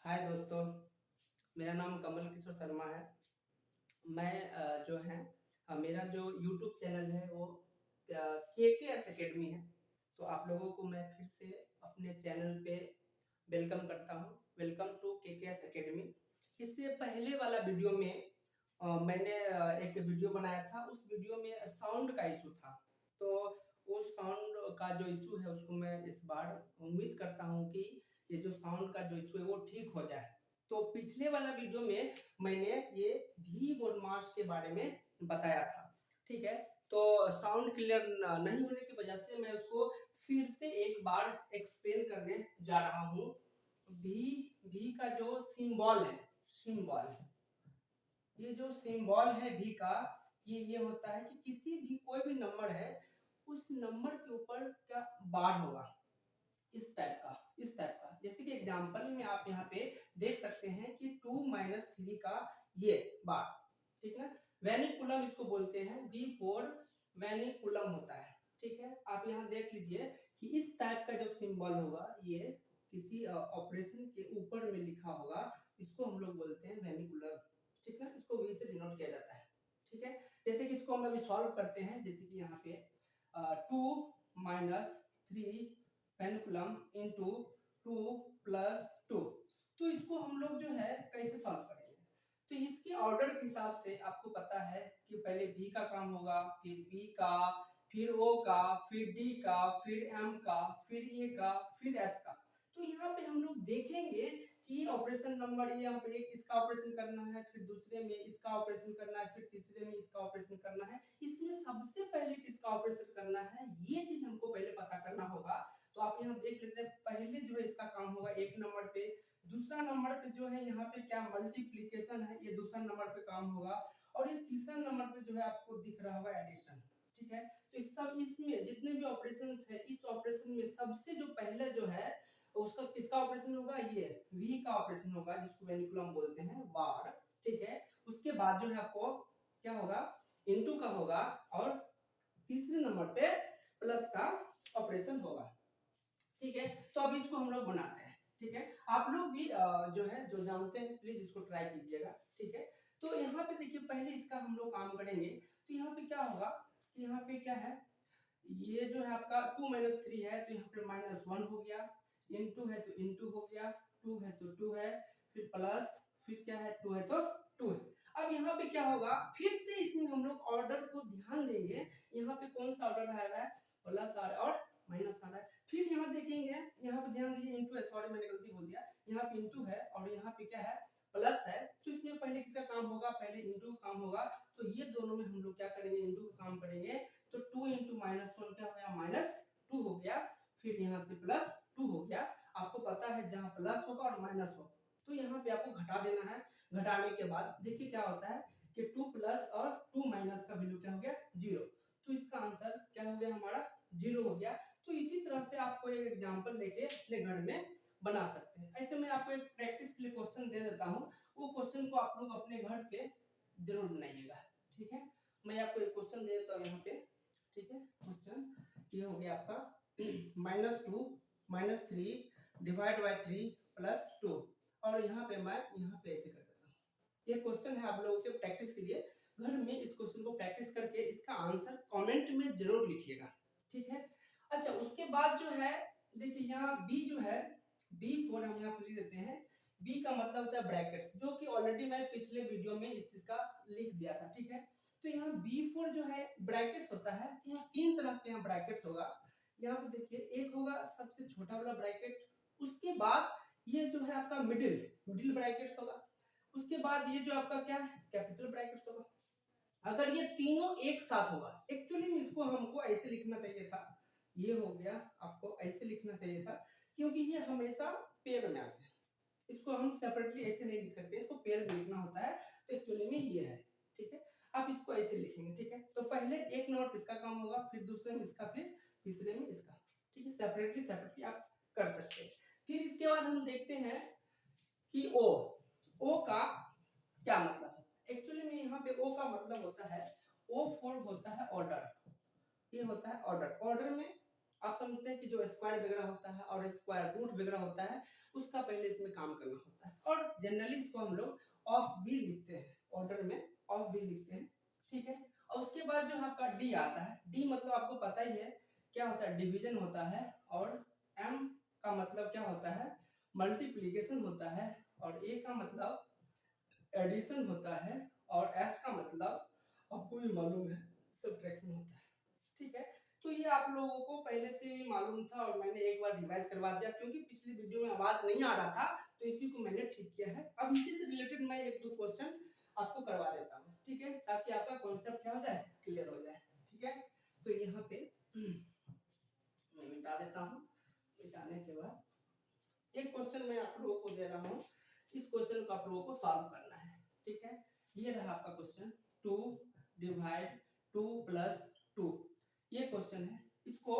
हाय दोस्तों, मेरा नाम कमल किशोर शर्मा है। मैं जो है मेरा जो यूट्यूब चैनल है वो केकेएस एकेडमी है। तो आप लोगों को मैं फिर से अपने चैनल पे वेलकम करता हूँ। Welcome to KKS academy. इससे पहले वाला वीडियो में मैंने एक वीडियो बनाया था। उस वीडियो में साउंड का इशू था। तो उस साउंड का जो इशू है उसको मैं इस बार उम्मीद करता हूँ कि ये जो साउंड का जो इशू है वो ठीक हो जाए। तो पिछले वाला वीडियो में मैंने ये वी बोर्ड मार्च के बारे में बताया था, ठीक है। तो साउंड क्लियर नहीं होने की वजह से मैं उसको फिर से एक बार एक्सप्लेन करने जा रहा हूँ। वी का जो सिंबल ये जो सिंबल है वी का, ये होता है कि किसी भी कोई भी नंबर है उस नंबर के ऊपर क्या बार होगा, इस टाइप का जैसे कि एग्जांपल में आप यहाँ पे देख सकते हैं कि 2 - 3 का ये बार, ठीक है। वेनिकुलम इसको बोलते हैं। V4 वेनिकुलम होता है, ठीक है। आप यहाँ देख लीजिए कि इस टाइप का जो सिंबल होगा ये किसी ऑपरेशन के ऊपर में लिखा होगा, इसको हम लोग बोलते हैं वेनिकुलम, ठीक है। इसको V से डिनोट किया जाता है, ठीक है। जैसे कि इसको हम अभी सॉल्व करते हैं। जैसे कि यहाँ पे 2 - 3 पेंडुलम इंटू 2 + 2। तो इसको हम लोग जो है कैसे सॉल्व करेंगे, तो इसके ऑर्डर के हिसाब से आपको पता है कि पहले V का काम होगा, फिर B का, फिर O का, फिर D का, फिर M का, फिर A का, फिर S का। तो यहाँ पे हम लोग देखेंगे कि ऑपरेशन नंबर ये हम एक इसका ऑपरेशन करना है, फिर दूसरे में इसका ऑपरेशन करना है, फिर तीसरे में इसका ऑपरेशन करना है। इसमें सबसे पहले किसका ऑपरेशन करना है ये चीज हमको पहले पता करना होगा। तो आप यहाँ देख लेते हैं, पहले जो है इसका काम होगा एक नंबर पे, दूसरा नंबर पे जो है यहाँ पे क्या मल्टीप्लिकेशन है, ये दूसरा नंबर पे काम होगा, और ये तीसरा नंबर पे जो है आपको दिख रहा होगा एडिशन, ठीक है। तो इस सब इसमें जितने भी ऑपरेशंस है, इस ऑपरेशन में सबसे जो पहले जो है उसका किसका ऑपरेशन होगा, ये वी का ऑपरेशन होगा, जिसको वेनिकुलम बोलते हैं, वार, ठीक है। उसके बाद जो है आपको क्या होगा, इनटू का होगा, और तीसरे नंबर पे प्लस का ऑपरेशन होगा, ठीक है। तो अब इसको हम लोग बनाते हैं, ठीक है। आप लोग भी जो है जो जानते हैं प्लीज इसको ट्राई कीजिएगा, ठीक है। तो यहाँ पे देखिए पहले इसका हम लोग काम करेंगे। तो यहाँ पे क्या होगा कि यहाँ पे क्या है, ये जो है आपका 2 - 3 है, तो यहाँ पे -1 हो गया, इनटू है तो इनटू हो गया, 2 है तो 2 है, फिर प्लस, फिर क्या है 2 है तो 2 है। अब यहाँ पे क्या होगा, फिर से इसमें हम लोग ऑर्डर को ध्यान देंगे। यहाँ पे कौन सा ऑर्डर आ रहा है, प्लस आ रहा है और माइनस आ रहा है। फिर यहाँ देखेंगे, यहाँ पे ध्यान दीजिए, इनटू है, सॉरी मैंने गलती बोल दिया, यहाँ पे इनटू है और यहाँ पे क्या है, प्लस है। तो इसमें पहले किसका काम होगा, पहले इनटू का काम होगा। तो ये दोनों में हम लोग क्या करेंगे, इनटू का काम करेंगे। तो 2 × -1 क्या हो गया, -2 हो गया, फिर यहाँ से +2 हो गया। आपको पता है जहाँ प्लस होगा और माइनस होगा तो यहाँ पे आपको घटा देना है। घटाने के बाद देखिए क्या होता है कि 2 प्लस और 2 माइनस का वैल्यू क्या हो गया, 0। तो इसका आंसर क्या हो गया, हमारा 0 हो गया। तो इसी तरह से आपको एक एग्जांपल लेके अपने घर में बना सकते हैं। ऐसे मैं आपको एक प्रैक्टिस के लिए क्वेश्चन दे देता हूँ, वो क्वेश्चन को आप लोग अपने घर पे जरूर बनाइएगा, ठीक है। मैं आपको एक क्वेश्चन दे देता हूँ यहाँ पे, ठीक है। क्वेश्चन ये हो गया आपका -2 - 3 डिवाइड बाय 3 + 2, और यहाँ पे मैं यहाँ पे ऐसे कर देता हूँ। ये क्वेश्चन है आप लोगों के प्रैक्टिस के लिए। घर में इस क्वेश्चन को प्रैक्टिस करके इसका आंसर कमेंट में जरूर लिखिएगा, ठीक है। अच्छा, उसके बाद जो है देखिए यहाँ बी जो है, B4 हम यहाँ पे लिख देते हैं। बी का मतलब होता है ब्रैकेट्स, जो कि ऑलरेडी मैं पिछले वीडियो में इस चीज का लिख दिया था, ठीक है। तो यहाँ B4 जो है ब्रैकेट्स होता है। यहाँ 3 तरह के यहाँ ब्रैकेट्स होगा। यहाँ पे देखिए एक होगा सबसे छोटा वाला ब्रैकेट, उसके बाद ये जो है आपका मिडिल ब्रैकेट्स होगा, उसके बाद ये जो आपका क्या है कैपिटल ब्रैकेट्स होगा। अगर ये तीनों एक साथ होगा, एक्चुअली में इसको हमको ऐसे लिखना चाहिए था, ये हो गया, आपको ऐसे लिखना चाहिए था, क्योंकि ये हमेशा पेयर में आते हैं। इसको हम सेपरेटली ऐसे नहीं लिख सकते, इसको पेयर में लिखना होता है। तो एक्चुअली में ये है, ठीक है। आप इसको ऐसे लिखेंगे, ठीक है। तो पहले एक नंबर पे इसका काम होगा, फिर दूसरे में इसका, फिर तीसरे में इसका, ठीक है। सेपरेटली आप कर सकते हैं। फिर इसके बाद हम देखते हैं कि ओ का क्या मतलब है। एक्चुअली में यहाँ पे ओ का मतलब होता है, O4 होता है ऑर्डर, ये होता है ऑर्डर। ऑर्डर में आप समझते हैं कि जो स्क्वायर वगैरह होता है और स्क्वायर रूट वगैरह होता है, उसका पहले इसमें काम करना होता है। और जनरली इसको हम लोग ऑफ भी लिखते हैं, ऑर्डर में ऑफ भी लिखते हैं, ठीक है। और उसके बाद जो आपका डी आता है, डी मतलब आपको पता ही है क्या होता है, डिवीजन होता है, और एम का मतलब क्या होता है, मल्टीप्लिकेशन होता है, और ए का मतलब एडिशन होता है, और एस का मतलब आपको भी मालूम है सब्ट्रैक्शन होता है, ठीक है। तो ये आप लोगों को पहले से भी मालूम था और मैंने एक बार रिवाइज करवा दिया, क्योंकि पिछली वीडियो में आवाज नहीं आ रहा था, तो इसी को मैंने ठीक किया है। अब इसी से रिलेटेड मैं एक दो क्वेश्चन आपको करवा देता हूँ, ठीक है, ताकि आपका कॉन्सेप्ट क्या हो जाए, क्लियर हो जाए, ठीक है। तो यहाँ पे मैं मिटा देता हूँ। मिटाने के बाद एक क्वेश्चन मैं आप लोगों को दे रहा हूँ, इस क्वेश्चन को आप लोगों को सॉल्व करना है, ठीक है। ये रहा आपका क्वेश्चन, 2 डिवाइड 2 प्लस 2, ये क्वेश्चन है, इसको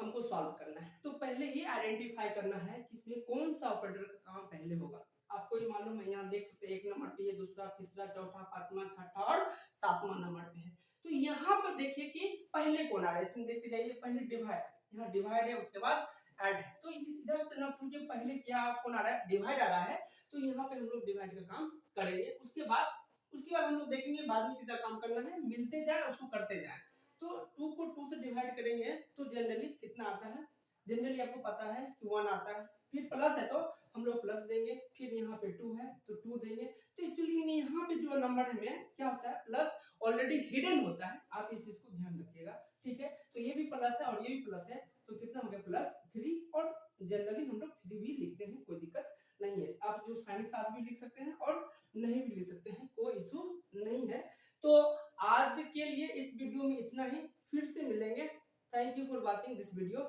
हमको सॉल्व करना है। तो पहले ये आइडेंटिफाई करना है कि इसमें कौन सा ऑपरेटर का काम पहले होगा। आपको ये मालूम है, यहाँ देख सकते हैं एक नंबर पे, ये दूसरा, तीसरा, चौथा, पांचवा, छठा और सातवां नंबर पे है। तो यहाँ पर देखिए कि पहले कौन आ रहा है, इसमें देखते जाइए, पहले डिवाइड, यहाँ डिवाइड है, उसके बाद ऐड है। तो इधर से ना समझिए पहले क्या कौन आ रहा है, डिवाइड आ रहा है, तो यहाँ पे हम लोग डिवाइड का काम करेंगे। उसके बाद हम लोग देखेंगे बाद में किसका काम करना है, मिलते जाए उसको करते जाए। तो 2 को 2 से डिवाइड करेंगे तो जनरली कितना आता है, जनरली आपको पता है कि 1 आता है, फिर प्लस है तो हम लोग प्लस देंगे, फिर यहाँ पे 2 है तो 2 देंगे। तो एक्चुअली यहाँ पे जो नंबर में क्या होता है, प्लस ऑलरेडी हिडन होता है, आप इस चीज को ध्यान रखिएगा, ठीक है। तो ये भी प्लस है और ये भी प्लस है, तो कितना हो गया, प्लस 3, और जनरली हम लोग 3 भी लिखते हैं, कोई दिक्कत नहीं है। आप जो साइन के साथ भी लिख सकते हैं और नहीं भी लिख सकते हैं, कोई इशू नहीं है। तो आज के लिए इस वीडियो में इतना ही, फिर से मिलेंगे। Thank you for watching this video.